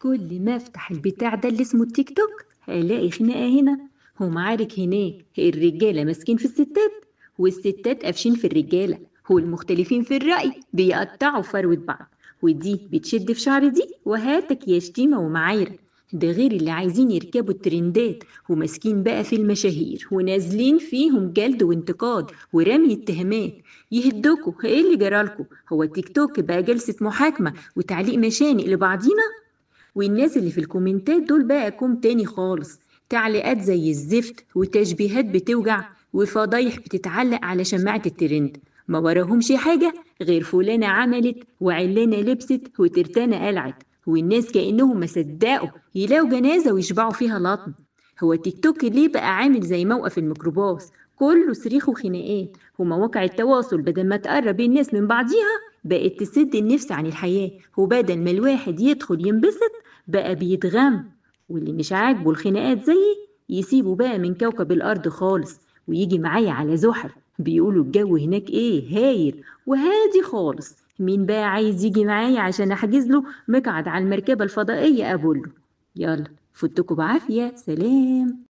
كل ما افتح البتاع ده اللي اسمه التيك توك هلاقي خناقة هنا ومعارك هناك. الرجالة ماسكين في الستات والستات قافشين في الرجالة، والمختلفين في الرأي بيقطعوا فروة بعض، ودي بتشد في شعر دي وهاتك يا شتيمة ومعايرة. ده غير اللي عايزين يركبوا الترندات وماسكين بقى في المشاهير ونازلين فيهم جلد وانتقاد ورمي اتهامات. يهدكوا ايه اللي جرالكوا؟ هو التيك توك بقى جلسة محاكمة وتعليق مشانق لبعضينا؟ والناس اللي في الكومنتات دول بقى كوم تاني خالص، تعليقات زي الزفت وتشبيهات بتوجع وفضايح بتتعلق على شماعة الترند، ما وراهمش حاجة غير فلانة عملت وعلانة لبست وترتانة قلعت، والناس كأنهم ما صدقوا يلاقوا جنازة ويشبعوا فيها لطم. هو تيك توك ليه بقى عامل زي موقف الميكروباص؟ كله صريخ وخناقات، ومواقع التواصل بدل ما تقرب الناس من بعضيها بقت تسد النفس عن الحياة، وبدل ما الواحد يدخل ينبسط بقى بيتغم. واللي مش عاجبه الخناقات زيي يسيبه بقى من كوكب الأرض خالص ويجي معايا على زحل. بيقولوا الجو هناك ايه هايل وهادي خالص. مين بقى عايز يجي معايا عشان احجز له مقعد على المركبة الفضائية؟ أبوله. يلا فوتكوا بعافية، سلام.